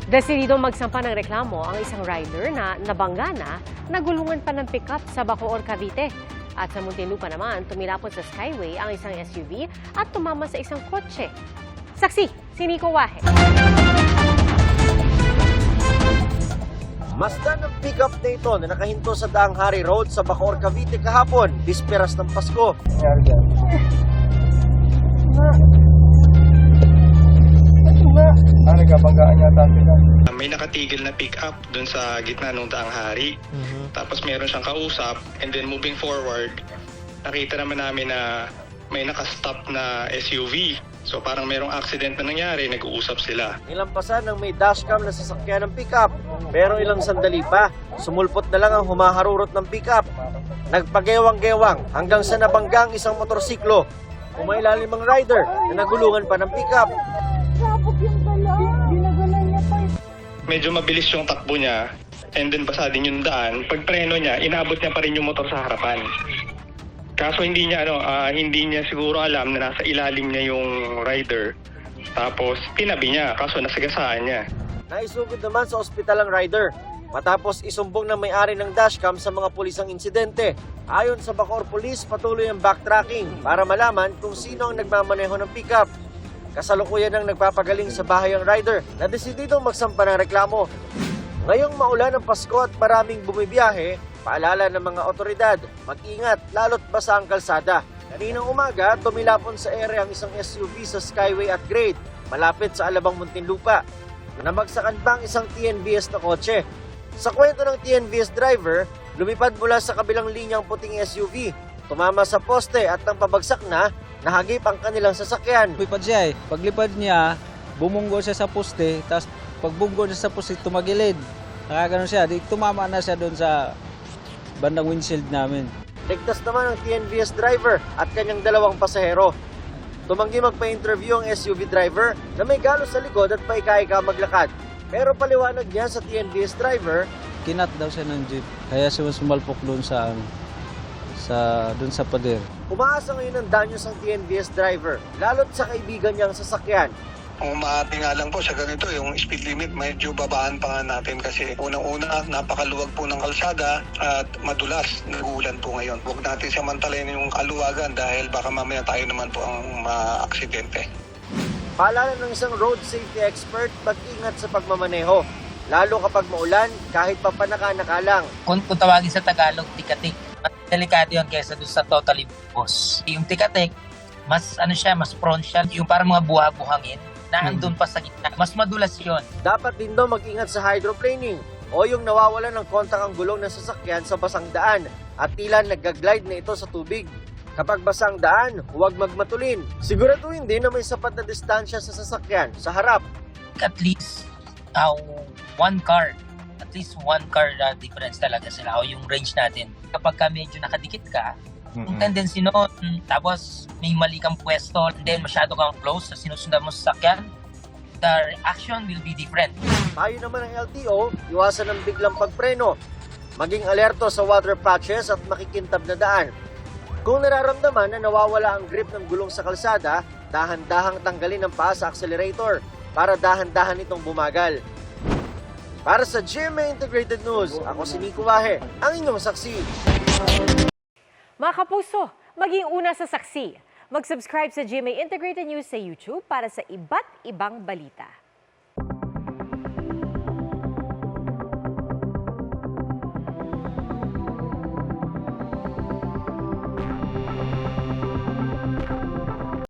Desididong magsampa ng reklamo ang isang rider na nabangga na nagulungan pa ng pickup sa Bacoor, Cavite. At sa Muntinlupa naman, tumilapon sa Skyway ang isang SUV at tumama sa isang kotse. Saksi, si Nico Wahe. Masdan ng pickup na ito na nakahinto sa Daang Hari Road sa Bacoor, Cavite kahapon, bisperas ng Pasko. Nagkabanggaan yata sila. May nakatigil na pick-up dun sa gitna ng Daang Hari. Tapos meron siyang kausap and then moving forward, nakita naman namin na may nakastop na SUV. So parang merong accident na nangyari, nag-uusap sila. Nilampasan ng may dashcam na sasakyan ng pickup. Pero ilang sandali pa, sumulpot na lang ang humaharurot ng pickup. Nagpagewang-gewang hanggang sa nabanggang isang motorsiklo. Umailalim ang rider na nagulungan pa ng pickup. Sabog yung gala. Ginagala niya pa. Medyo mabilis yung takbo niya and then basa din yung daan. Pag preno niya, inabot niya pa rin yung motor sa harapan. Kaso hindi niya siguro alam na nasa ilalim niya yung rider. Tapos tinabi niya, kaso nasagasaan niya. Naisugod naman sa ospital ang rider matapos isumbong ng may-ari ng dashcam sa mga pulis ang insidente. Ayon sa Bacoor Police, patuloy ang backtracking para malaman kung sino ang nagmamaneho ng pickup. Kasalukuyan ang nagpapagaling sa bahay ang rider na desididong magsampa ng reklamo. Ngayong maulan ang Pasko at maraming bumibiyahe, paalala ng mga otoridad, mag-ingat lalo't basa ang kalsada. Kaninang umaga, tumilapon sa ere ang isang SUV sa Skyway at Grade, malapit sa Alabang, Muntinlupa. Namagsakan pa ang isang TNVS na kotse. Sa kwento ng TNVS driver, lumipad mula sa kabilang linyang puting SUV, tumama sa poste at nang pabagsak na, nahagip ang kanilang sasakyan. Lumipad siya eh. Paglipad niya, bumunggo siya sa poste, tapos pagbunggo niya sa poste, tumagilid. Nakaganon siya, di tumama na siya doon sa bandang windshield namin. Ligtas naman ang TNVS driver at kanyang dalawang pasahero. Tumanggi magpa-interview ang SUV driver na may galos sa likod at paika-ika maglakad. Pero paliwanag niya sa TNVS driver, Kinat daw siya ng jeep, kaya siya sumalpok doon sa doon sa pader. umaasa ngayon ang danyos ang TNVS driver, lalo't sa kaibigan niyang sasakyan. Kung maaari nga lang po sa ganito, yung speed limit medyo babaan pa nga natin kasi unang-una napakaluwag po ng kalsada at madulas, nag-uulan po ngayon. Huwag natin samantalayin yung kaluwagan dahil baka mamaya tayo naman po ang ma-aksidente. Paalala ng isang road safety expert, pag-ingat sa pagmamaneho, lalo kapag maulan kahit pa panaka-naka lang. Kung tawagin sa Tagalog, tikatik. Mas delikado yun kaysa doon sa totally boss. Yung tikatik, mas mas prone siya. Yung parang mga buha-buhangin na andun pa sa gitna. Mas madulas yun. Dapat din daw mag-ingat sa hydroplaning o yung nawawalan ng kontak ang gulong ng sasakyan sa basang daan at tila nag-glide na ito sa tubig. Kapag basang daan, huwag magmatulin. Siguraduhin din na may sapat na distansya sa sasakyan sa harap. At least, one car difference talaga sila o yung range natin. Kapag ka medyo nakadikit ka, yung tendency noon, tapos may mali kang pwesto, and then masyado kang close sa sinusundan mo sa sakyan, the reaction will be different. Payo naman ng LTO, iwasan ng biglang pagpreno. Maging alerto sa water patches at makikintab na daan. Kung nararamdaman na nawawala ang grip ng gulong sa kalsada, dahan-dahang tanggalin ang paa sa accelerator para dahan-dahan itong bumagal. Para sa GMA Integrated News, ako si Nico Wahe, ang inyong saksi. Mga kapuso, maging una sa saksi. Mag-subscribe sa GMA Integrated News sa YouTube para sa iba't ibang balita.